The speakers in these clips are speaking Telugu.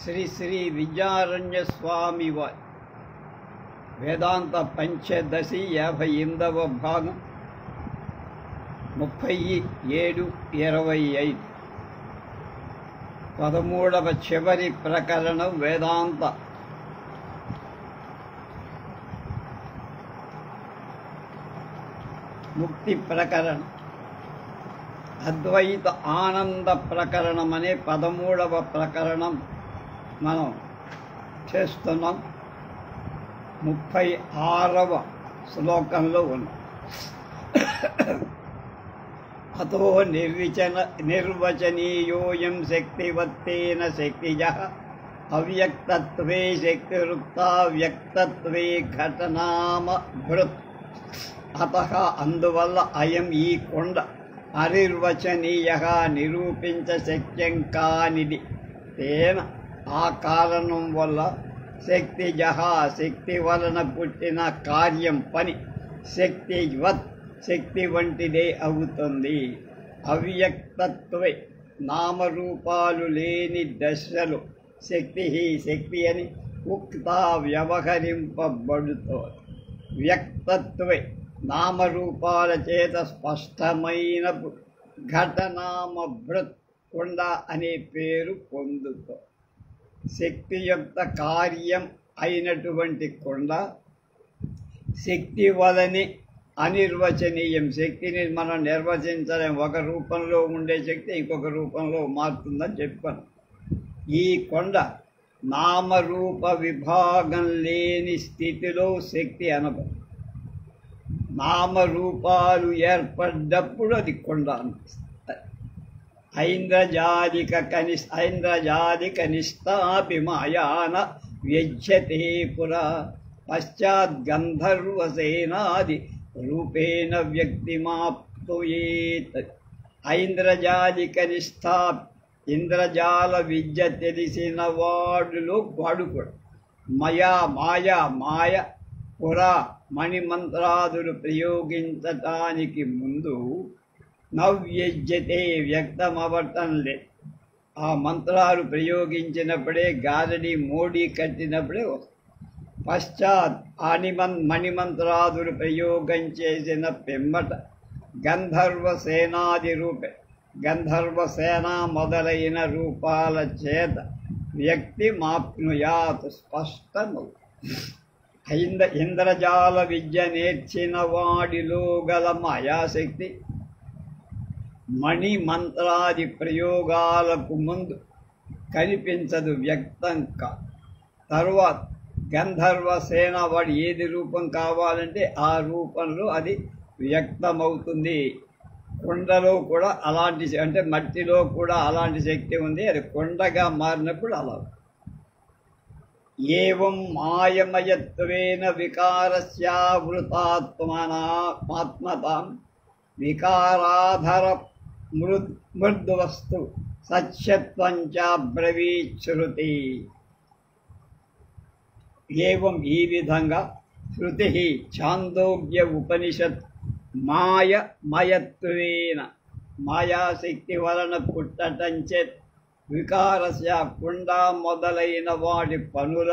శ్రీ శ్రీ విద్యారణ్య స్వామి వారి వేదాంత పంచదశి 58వ భాగం 37:25 13వ చివరి ప్రకరణం వేదాంత ముక్తి ప్రకరణం. అద్వైత ఆనంద ప్రకరణం అనే 13వ ప్రకరణం మనం చేస్తున్నాం. 36వ శ్లోకంలో ఉన్నాం. అతో నిర్వచనీయోయం శక్తివత్తేన శక్తిజః అవ్యక్తత్వే శక్తిరుక్తా వ్యక్తత్వే ఘటనామభృత్. అతః అందువల్ల అయం ఈ కొండ అనిర్వచనీయ నిరూపించ శక్యం కానిది. తేన ఆ కారణం వల్ల శక్తిజః శక్తి వలన పుట్టిన కార్యం పని శక్తివత్ శక్తి వంటిదే అవుతుంది. అవ్యక్తత్వే నామరూపాలు లేని దశలు శక్తి శక్తి అని ఉక్త వ్యవహరింపబడుతోంది. వ్యక్తత్వే నామరూపాల చేత స్పష్టమైన ఘటనామభృత్ కొండ అనే పేరు పొందుతోంది. శక్తి యొక్క కార్యం అయినటువంటి కొండ శక్తి వలని అనిర్వచనీయం. శక్తిని మనం నిర్వచించలేం. ఒక రూపంలో ఉండే శక్తి ఇంకొక రూపంలో మారుతుందని చెప్పాను. ఈ కొండ నామరూప విభాగం లేని స్థితిలో శక్తి అనబడు. నామరూపాలు ఏర్పడ్డప్పుడు అది కొండ అనిపిస్తుంది. ఐంద్రజాలిక కనిష్టాపి మాయాన వ్యజ్యతే పురా పశ్చాద్గంధర్వసేనాది రూపేణ వ్యక్తిమాప్తుయేత్. ఐంద్రజాలిక నిష్ఠా ఇంద్రజాల విద్య తెలిసిన వాడులో వాడు కూడా మాయ పురా మణిమంత్రాదులు ప్రయోగించటానికి ముందు నవ్యజ్యతే వ్యక్తమవటం లేదు. ఆ మంత్రాలు ప్రయోగించినప్పుడే గారడి మోడీ కట్టినప్పుడే వస్తుంది. పశ్చాత్ మణిమంత్రాదులు ప్రయోగం చేసిన పిమ్మట గంధర్వసేనాది రూపే గంధర్వసేన మొదలైన రూపాల చేత వ్యక్తి మాప్నుయాత్ స్పష్టము. ఇంద్రజాల విద్య నేర్చిన వాడిలో గల మాయాశక్తి మణి మంత్రాది ప్రయోగాలకు ముందు కనిపించదు, వ్యక్తం కాదు. తరువాత గంధర్వసేన వాడు ఏది రూపం కావాలంటే ఆ రూపంలో అది వ్యక్తమవుతుంది. కొండలో కూడా అలాంటి అంటే మట్టిలో కూడా అలాంటి శక్తి ఉంది. అది కొండగా మారినప్పుడు అలా. ఏవం మాయమయత్వేన వికారస్యావృతాత్మనాత్మతాం వికారాధర మృద్వస్తు సత్యత్వంచ బ్రవీచ్ఛృతి. ఏవం ఈ విధంగా శృతి ఛాందోగ్య ఉపనిషత్ మాయమయత్వేన మాయాశక్తి వలన పుట్టటం చేత వికారస్య కుండ మొదలైన వాడి పనుల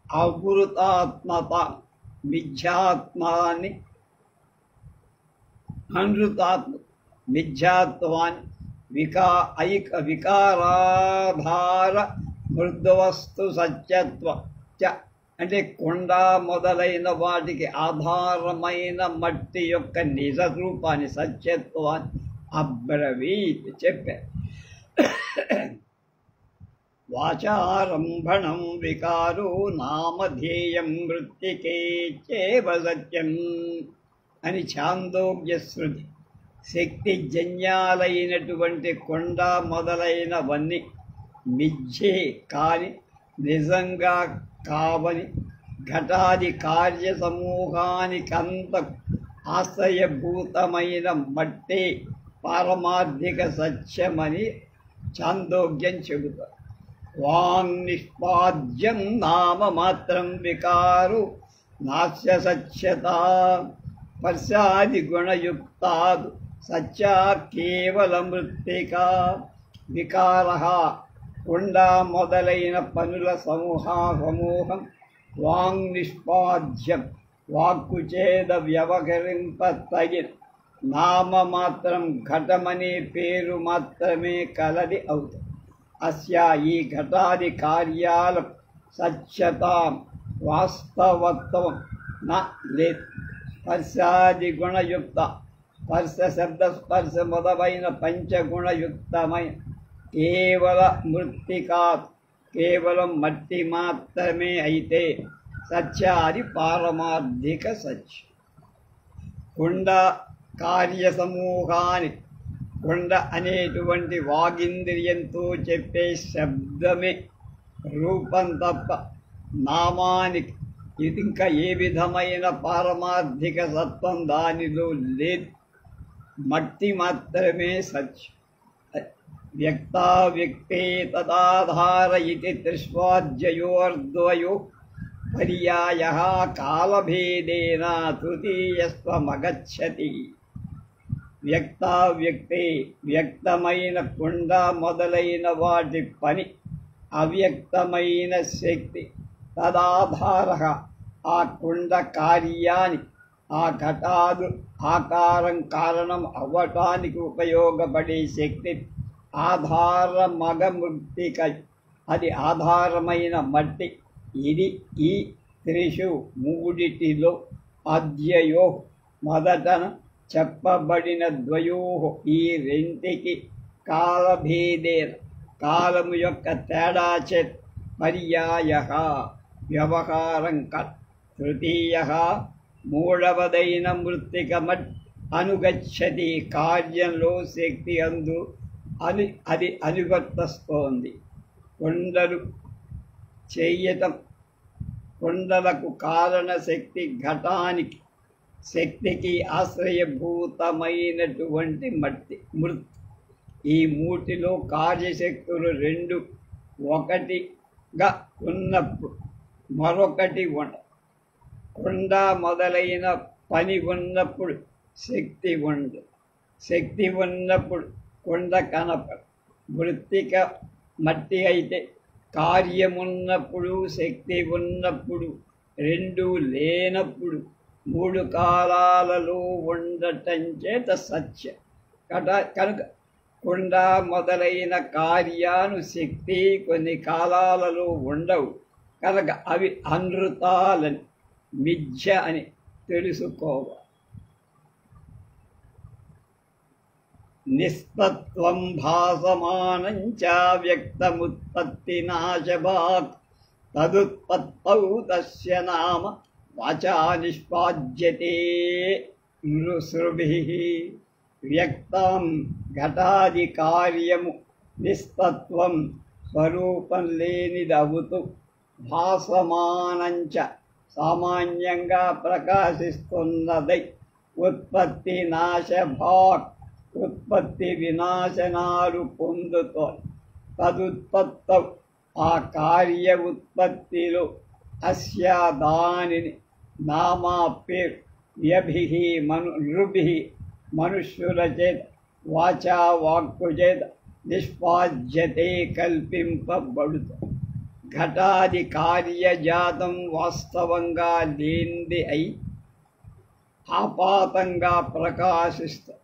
అవృతాత్మత మిథ్యాత్మాన్ని అనృతాత్మ మిథ్యాత్వాన్ని వికారాధార మృద్వస్తు సత్యత్వ చ అంటే కొండ మొదలైన వాటికి ఆధారమైన మట్టి యొక్క నిజ రూపాన్ని సత్యత్వాన్ని అబ్రవీత్ చెప్పారు. వాచారంభణం వికారో నామధేయం మృత్తికే చేవ సత్యం అని ఛాందోగ్య శృతి. శక్తి జన్యాలైనటువంటి కొండ మొదలైనవన్నీ మిథ్యే కాని నిజంగా కావని ఘటాది కార్య సమూహానికంత ఆశ్రయభూతమైన మట్టే పారమార్థిక సత్యమని ఛాందోగ్యం చెబుతారు. వాంగ్నిష్పాద్యం నామ మాత్రం వికారు నాస్య సత్యత పశ్చాది గుణయుక్తాదు సత్యా కేవల మృత్తికా వికార కుండ మొదలైన పనుల సమూహం వాంగ్నిష్పాద్యం వాక్కు చేద వ్యవహరింప తగిన నామమాత్రం ఘటమనే పేరు మాత్రమే కలది అవుతుంది. అస్య ఈ ఘటాది కార్యాల సత్యతాం వాస్తవత్వం నా లేదు. స్పర్శాది గుణయుక్త స్పర్శ శబ్ద స్పర్శ మొదలైన పంచగుణయుక్తమైన కేవల మృత్తికా కేవలం మట్టి మాత్రమే అయితే సత్య అది పారమార్థిక సత్యం. కుండ కార్యసమూహాన్ని కుండ అనేటువంటి వాగింద్రియంతో చెప్పే శబ్దమే రూపం తప్ప నామానికి ఇది ఇంకా ఏ విధమైన పారమార్థిక సత్వం దానిలో లేదు. మట్టి మాత్రమే సత్యం. వ్యక్తావ్యక్తే తదాధార ఇది త్రిస్వాధ్యయోర్ద్వయో పర్యాయః కాలభేదేన తృతీయస్వమగచ్చతి. వ్యక్తావ్యక్తే వ్యక్తమైన కుండ మొదలైన వాటి పని, అవ్యక్తమైన శక్తి. తదాధార ఆ కుండ కార్యాన్ని ఆ ఘటాదు ఆకారం కారణం అవ్వటానికి ఉపయోగపడే శక్తి ఆధార మగమృత్తిక అది ఆధారమైన మట్టి. ఇది ఈ త్రిషు మూడిటిలో అద్యయో మొదటన చెప్పబడిన ద్వయో ఈ రెంటికి కాలభేదేన కాలము యొక్క తేడా చే పర్యాయ వ్యవహారం తృతీయ మూడవదైన మృత్తిక మట్ అనుగచ్చతి కార్యంలో శక్తి అందు అది అనువర్తిస్తోంది. కుండలు చేయటం కుండలకు కారణ శక్తి ఘటానికి శక్తికి ఆశ్రయభూతమైనటువంటి మృత్. ఈ మూటిలో కార్యశక్తులు రెండు ఒకటిగా ఉన్నప్పుడు మరొకటి కుండ మొదలైన పని ఉన్నప్పుడు శక్తి ఉండదు. శక్తి ఉన్నప్పుడు కుండ కనపడు. మృత్తిక మట్టి అయితే కార్యమున్నప్పుడు శక్తి ఉన్నప్పుడు రెండు లేనప్పుడు మూడు కాలాలలో ఉండటం చేత సత్య. కనుక కుండ మొదలైన కార్యాను శక్తి కొన్ని కాలాలలో ఉండవు కనుక అవి అనృతాలని మిథ్య అని తెలుసుకోవాలి. నిస్తత్వం భాసమానం చ వ్యక్తముత్పత్తి నాశభాక్ తదుత్పత్తౌ తస్య నామ వాచా నిష్పాద్యతే నృసృభిః. వ్యక్తం ఘటాది కార్యము నిస్తత్వం స్వరూపం లేనిదవుతూ భాసమానంచ సామాన్యంగా ప్రకాశిస్తున్నదై ఉత్పత్తి నాశభాక్ ఉత్పత్తి వినాశనాలు పొందుతో తదుత్పత్త ఆ కార్య ఉత్పత్తిలో అస్య దానిని నామా పేరు వ్యభిః నృభిః మనుష్యుల చేత వాచా వాక్కు చేత నిష్పాద్యతే కల్పింపబడుతుంది. ఘటాది కార్యజాతం వాస్తవంగా లేనిది అయి ఆపాతంగా ప్రకాశిస్తుంది.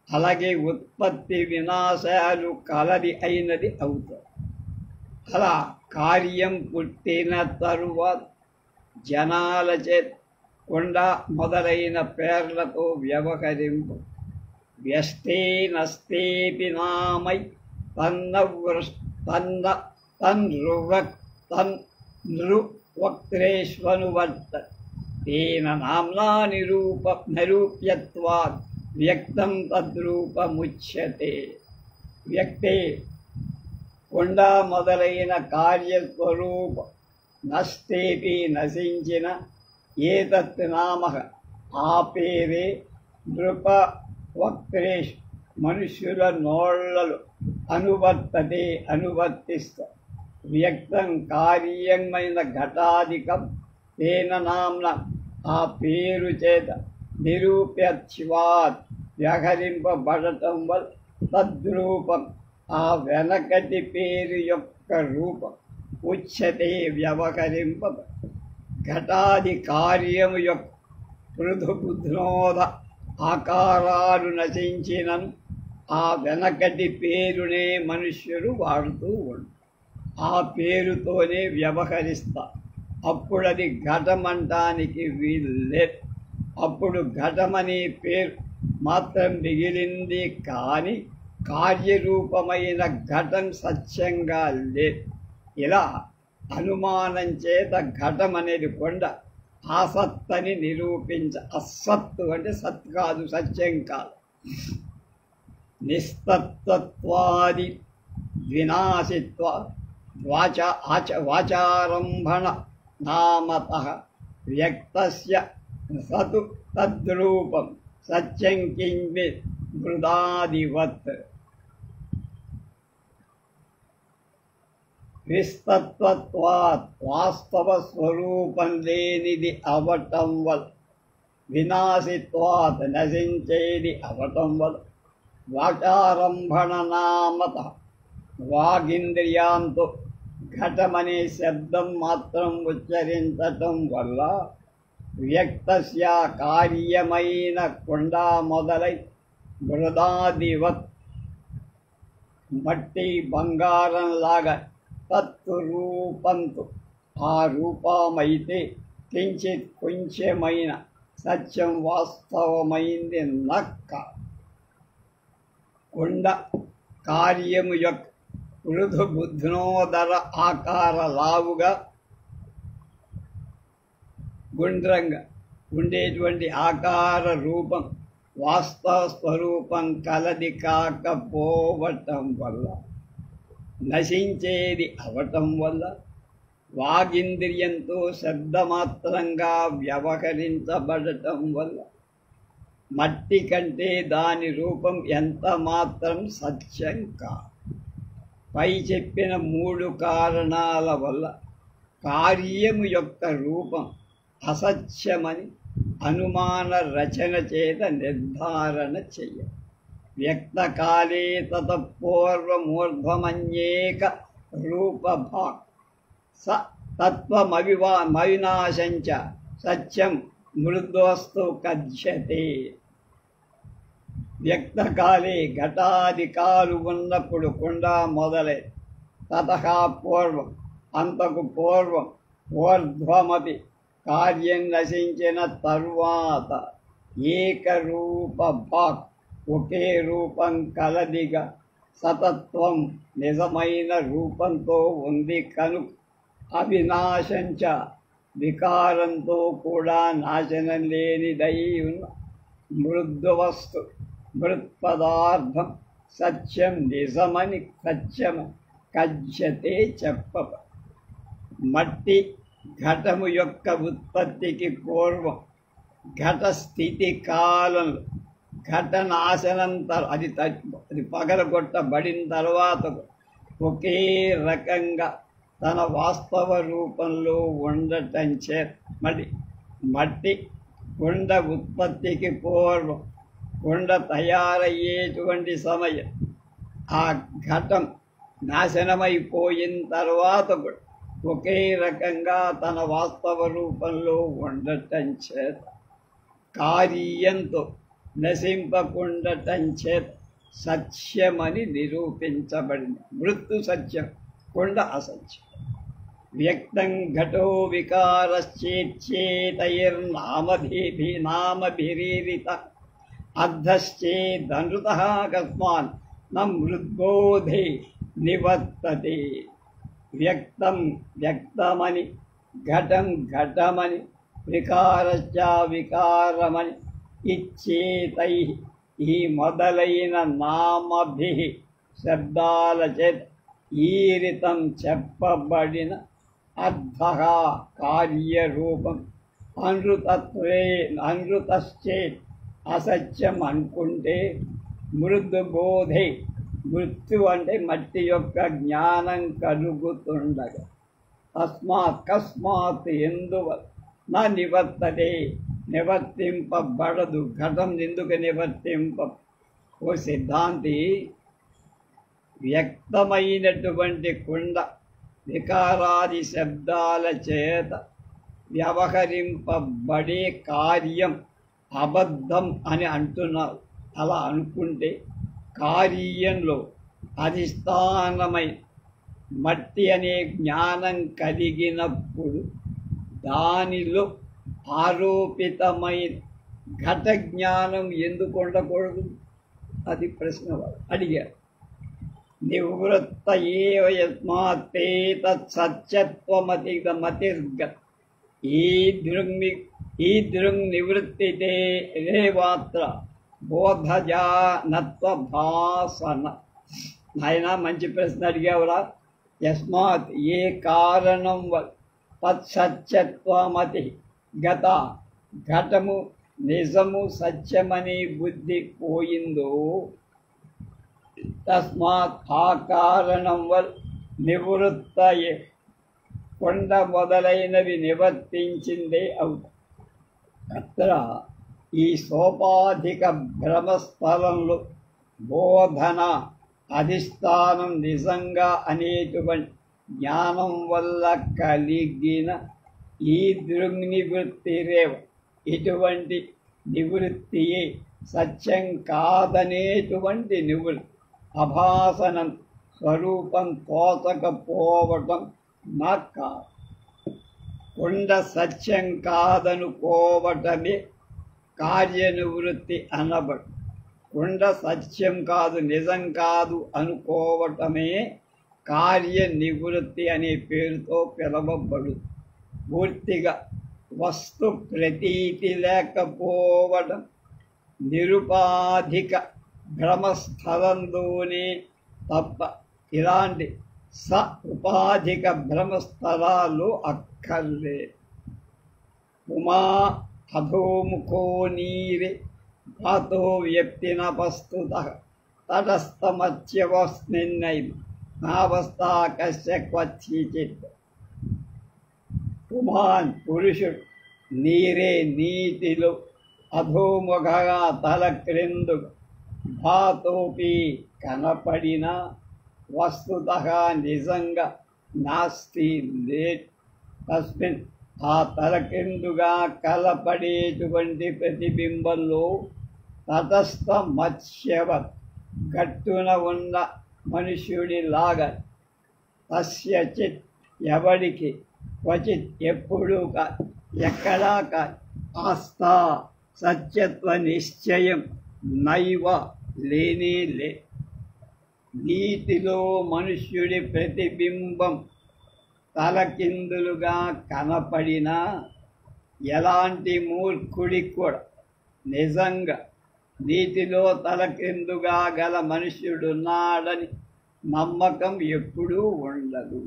అలాగే ఉత్పత్తి వినాశాలు కలది అయినది అవుతుంది. అలా కార్యం పుట్టిన తరువాత జనాల చేత కుండ మొదలైన పేర్లతో వ్యవహరింపు. వ్యస్తే నస్తేపి నామై తన్ృవక్త్రేష్వనువర్త తేన నామ్నా నిరూప్యత్వాత్ వ్యక్తం తద్రూపముచ్యతే. వ్యక్తే కుండ మొదలైన కార్యస్వరూప నష్టేపి నశించిన ఏతత్ నామ ఆ పేరే నృప వక్త్రేష్ మనుష్యుల నోళ్లలో అనువర్తిస్తా. వ్యక్తం కార్యమైన ఘటాధికం తేన నామ్న ఆ పేరు చేత నిరూప్యత్వాత్ వ్యవహరింపబడటం వల్ల తద్రూపం ఆ వెనకటి పేరు యొక్క రూపం ఉచ్యతే వ్యవహరింప ఘటాది కార్యము యొక్క పృథుబుధ్నోద ఆకారాలు నశించినను ఆ వెనకటి పేరునే మనుష్యులు వాడుతూ ఉంటారు. ఆ పేరుతోనే వ్యవహరిస్తా. అప్పుడది ఘటమంటానికి వీల్లేదు. అప్పుడు ఘటమనే పేరు మాత్రం మిగిలింది, కానీ కార్యరూపమైన ఘటం సత్యంగా లేదు. ఇలా అనుమానం చేత ఘటం అనేది కొండ ఆసత్తని అసత్తు అంటే సత్ కాదు, సత్యం కాదు. నిస్తత్వాది వినాశిత్వ వాచారంభణ నామతః వ్యక్తస్య సతు తద్రూపం సత్యం కించిత్ మృదాదివత్. నిస్తత్వాత్ వాస్తవ స్వరూపం లేనిది అవటం వల్ల, వినాశిత్వాత్ నశించేది అవటం వల్ల, వాచారంభణ నామత వాగింద్రియాంతో ఘటమనే శబ్దం మాత్రం ఉచ్చరించటం వల్ల, వ్యక్తస్య కార్యమైన కొండ మొదలై మృదాదివత్ మట్టి బంగారంలాగా తత్రూపంతో ఆ రూపమైతే కించిత్ కొంచెమైన సత్యం వాస్తవమైంది నక్క. కొండ కార్యము యొక్క మృదుబుధ్నోదర ఆకార లావుగా గుండ్రంగా ఉండేటువంటి ఆకార రూపం వాస్తవ స్వరూపం కలది కాకపోవటం వల్ల, నశించేది అవటం వల్ల, వాగింద్రియంతో శబ్దమాత్రంగా వ్యవహరించబడటం వల్ల మట్టి కంటే దాని రూపం ఎంత మాత్రం సత్యం కాదు. పై చెప్పిన 3 కారణాల వల్ల కార్యము యొక్క రూపం అసత్యమని అనుమాన రచన చేత నిర్ధారణ చెయ్య. వ్యక్తకాలే తత పూర్వమూర్ధ్వమన్యేక రూపభాక్ స తత్వమవినాశంచ సత్యం మృదోస్తు కథ్యతే. వ్యక్తకాలే ఘటాదికాలు ఉన్నప్పుడు కుండ మొదలై తతః పూర్వం అంతకు పూర్వం ఊర్ధ్వమపి కార్యం నశించిన తరువాత ఏకరూప భాక్ ఒకే రూపం కలదిగా సతత్వం నిజమైన రూపంతో ఉంది కనుక అవినాశంచ వికారంతో కూడా నాశనం లేనిదై ఉన్న మృద్వస్తు మృత్పదార్థం సత్యం నిజమని కథ్యతే చెప్పబ. మట్టి ఘటము యొక్క ఉత్పత్తికి పూర్వం ఘట స్థితి కాలంలో ఘట నాశనం అది పగలగొట్టబడిన తర్వాత ఒకే రకంగా తన వాస్తవ రూపంలో ఉండటం చేత మట్టి కుండ ఉత్పత్తికి పూర్వం కుండ తయారయ్యేటువంటి సమయం ఆ ఘటం నాశనమైపోయిన తర్వాత కూడా ఒకే రకంగా తన వాస్తవ రూపంలో ఉండటం చేత కార్యంతో నశింపకుండటం చేత సత్యమని నిరూపించబడింది. మృత్తు సత్యం, కుండ అసత్యం. వ్యక్తం ఘటో వికారశ్చేతైర్నామభిరీరిత అర్ధశ్చేదనృతః కస్మాన్ న మృద్బోధే నివర్తతే. వ్యక్తం వ్యక్తమని, ఘటం ఘటమని, వికారశ్చ వికారమని ఇచ్చేతై ఈ మొదలైన నామభి శబ్దాల చేత ఈరితం చెప్పబడిన అర్ధ కార్యరూపం అనృతశ్చేత్ అసత్యం అనుకుంటే మృద్బోధే మృత్యు అంటే మట్టి యొక్క జ్ఞానం కలుగుతుండగా కస్మాత్ ఎందువల్ల నా నివర్తతే నివర్తింపబడదు. ఘటం ఎందుకు నివర్తింప? ఓ సిద్ధాంతి, వ్యక్తమైనటువంటి కుండ వికారాది శబ్దాల చేత వ్యవహరింపబడే కార్యం అబద్ధం అని అంటున్నారు. అలా అనుకుంటే కార్యంలో అధిష్టానమై మట్టి అనే జ్ఞానం కలిగినప్పుడు దానిలో ఆరోపితమైన ఘట జ్ఞానం ఎందుకు ఉండకూడదు? అది ప్రశ్న అడిగారు. నివృత్త ఏవ యస్మాత్తే తత్సత్యత్వమతిర్గత్ ఈ దృంగ్నివృత్తితే రేవాత్ర బోధజానత్వ భాసన. నాయన మంచి ప్రశ్న అడిగావురా. యస్మాత్ ఏ కారణం తత్సత్యత్వమతి గత ఘటము నిజము సత్యమనే బుద్ధి పోయిందో తస్మాత్ ఆ కారణం నివృత్తయే కొండ మొదలైనవి నివర్తించిందే అవుతాయి. అత్ర ఈ సోపాధిక భ్రమస్థలంలో బోధన అధిష్టానం నిజంగా అనేటువంటి జ్ఞానం వల్ల కలిగిన ఈ దృగ్నివృత్తిరేవ ఇటువంటి నివృత్తియే సత్యం కాదనేటువంటి నివృత్తి అభాసనం స్వరూపం తోచకపోవటం నా కొండ సత్యం కాదనుకోవటమే కార్యనివృత్తి అనబడు. కొండ సత్యం కాదు నిజం కాదు అనుకోవటమే కార్యనివృత్తి అనే పేరుతో పిలవబడు. పూర్తిగా వస్తు ప్రతీతి లేకపోవడం నిరుపాధిక భ్రమస్థలంలోనే తప్ప ఇలాంటి ఉపాధిక భ్రమస్థలాలు అక్కర్లేదు. ఉమా అధోముఖో నీరే వాతో వ్యక్తినపస్తుత తటస్థమత్యవస్మిన్నైవ నావస్థా కశ్య క్వచిత్. పుమాన్ పురుషుడు నీరే నీటిలో అధోముఖగా తల క్రిందుగా భాతోపి కనపడిన వస్తుత నిజంగా నాస్తి లేట్. తస్మిన్ ఆ తల క్రిందుగా కలపడేటువంటి ప్రతిబింబంలో తటస్థ మత్స్యవత్ గట్టున ఉన్న మనుష్యుడిలాగా తస్యచిత్ ఎవడికి క్వచిత్ ఎప్పుడూ ఎక్కడా ఆస్థా సత్యత్వ నిశ్చయం నైవ లేనే లే. నీటిలో మనుష్యుడి ప్రతిబింబం తలకిందులుగా కనపడినా ఎలాంటి మూర్ఖుడి కూడా నిజంగా నీటిలో తలకిందుగా గల మనుష్యుడున్నాడని నమ్మకం ఎప్పుడూ ఉండదు.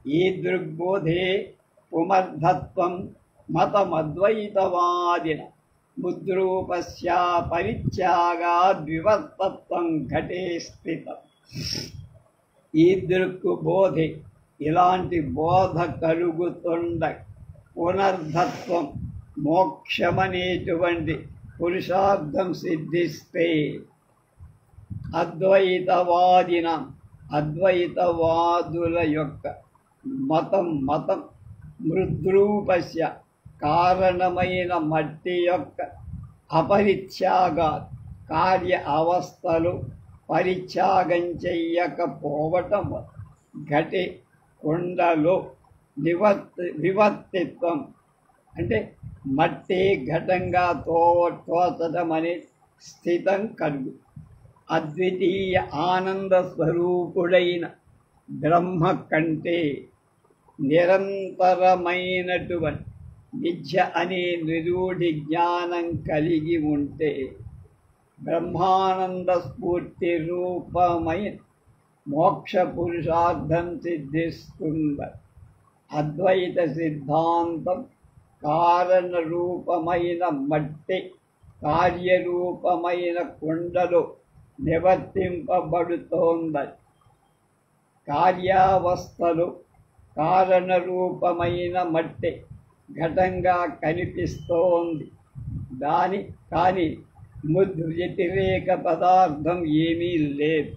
ఈ దృగ్బోధే పుమర్ధత్వం మతమద్వైతవాదిన ముద్రూపస్య పరిత్యాగాద్వివర్తత్వం ఘటే స్థితం. ఈ దృక్బోధే ఇలాంటి బోధ కలుగుతుండ పునర్ధత్వం మోక్షమనేటువంటి పురుషార్థం సిద్ధిస్తే అద్వైతవాదుల యొక్క మతం మృద్రూపస్య కారణమైన మట్టి యొక్క అపరిత్యాగా కార్య అవస్థలు పరిత్యాగం చెయ్యకపోవటం ఘటే కొండలో వివర్తిత్వం అంటే మట్టి ఘటంగా తోచడం అనే స్థితం కలుగు. అద్వితీయ ఆనంద స్వరూపుడైన బ్రహ్మ కంటే నిరంతరమైనటువంటి విద్య అనే నిరూఢి జ్ఞానం కలిగి ఉంటే బ్రహ్మానంద స్ఫూర్తి రూపమైన మోక్ష పురుషార్థం సిద్ధిస్తుంది. అద్వైత సిద్ధాంతం కారణ రూపమైన మట్టి కార్యరూపమైన కుండలో నివర్తింపబడుతోంది. కార్యావస్థలు కారణ రూపమైన మట్టి ఘటంగా కనిపిస్తోంది. కానీ వ్యతిరేక పదార్థం ఏమీ లేదు.